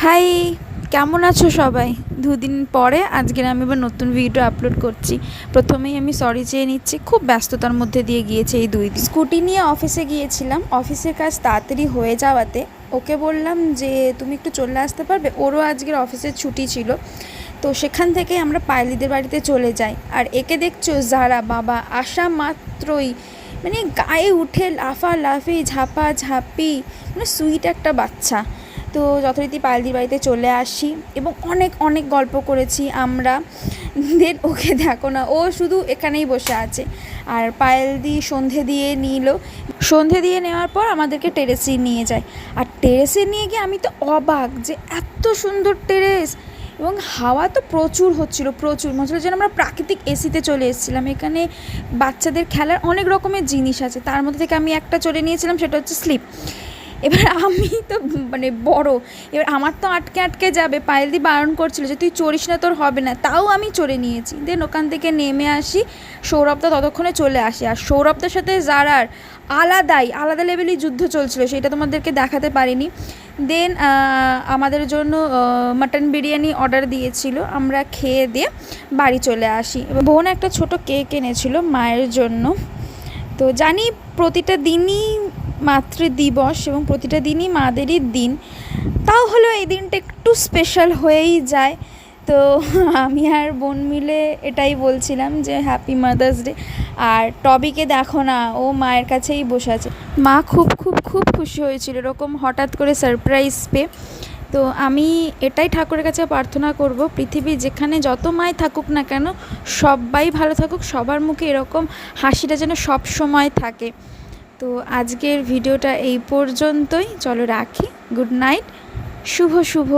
High, কেমন আছো সবাই? দুদিন পরে আজকের আমি আবার নতুন ভিডিও আপলোড করছি। প্রথমেই আমি সরি চেয়ে নিচ্ছি, খুব ব্যস্ততার মধ্যে দিয়ে গিয়েছে এই 2 দিন। স্কুটি নিয়ে অফিসে গিয়েছিলাম, অফিসের কাজ তাড়াতাড়ি হয়ে যাওয়াতে ওকে বললাম যে তুমি একটু চলে আসতে পারবে। ওরও আজকের অফিসের ছুটি ছিল, তো সেখান থেকে আমরা পায়েলিদের বাড়িতে চলে যাই। আর একে দেখছো যারা বাবা আসা মাত্রই মানে গায়ে উঠে লাফালাফি ঝাপাঝাপি, মানে সুইট একটা বাচ্চা। তো যথারীতি পায়েলদির বাড়িতে চলে আসি এবং অনেক অনেক গল্প করেছি আমরা। দেন ওকে দেখো না, ও শুধু এখানেই বসে আছে। আর পায়েলদি সন্ধে দিয়ে নিল, সন্ধে দিয়ে নেওয়ার পর আমাদেরকে টেরেসে নিয়ে যায়। আর টেরেসে নিয়ে গিয়ে আমি তো অবাক যে এত সুন্দর টেরেস, এবং হাওয়া তো প্রচুর হচ্ছিলো, প্রচুর। মনে হচ্ছিলো যেন আমরা প্রাকৃতিক এসিতে চলে এসেছিলাম। এখানে বাচ্চাদের খেলার অনেক রকমের জিনিস আছে, তার মধ্যে থেকে আমি একটা চড়ে নিয়েছিলাম, সেটা হচ্ছে স্লিপ। এবার আমি তো মানে বড়, এবার আমার তো আটকে আটকে যাবে। পায়েলদি বারণ করছিল যে তুই চড়িস না, তোর হবে না, তাও আমি চড়ে নিয়েছি। দেন ওখান থেকে নেমে আসি, সৌরভদা ততক্ষণে চলে আসে। আর সৌরভদার সাথে যারার আলাদা লেভেলই যুদ্ধ চলছিল, সেটা তোমাদেরকে দেখাতে পারিনি। দেন আমাদের জন্য মাটন বিরিয়ানি অর্ডার দিয়েছিল, আমরা খেয়ে দিয়ে বাড়ি চলে আসি। বোন একটা ছোট কেক এনেছিল মায়ের জন্য। তো জানি প্রতিটা দিনই মাতৃদিবস এবং প্রতিটা দিনই মাদেরই দিন, তাও হলো এই দিনটা একটু স্পেশাল হয়েই যায়। তো আমি আর বোন মিলে এটাই বলছিলাম যে হ্যাপি মাদার্স ডে। আর টবিকে দেখো না, ও মায়ের কাছেই বসে আছে। মা খুব খুব খুব খুশি হয়েছিল এরকম হঠাৎ করে সারপ্রাইজ পেয়ে। তো আমি এটাই ঠাকুরের কাছে প্রার্থনা করব, পৃথিবীর যেখানে যত মাই থাকুক না কেন, সবাই ভালো থাকুক, সবার মুখে এরকম হাসিটা যেন সব সময় থাকে। তো আজকের ভিডিওটা এই পর্যন্তই, চলো রাখি। গুড নাইট, শুভ শুভ।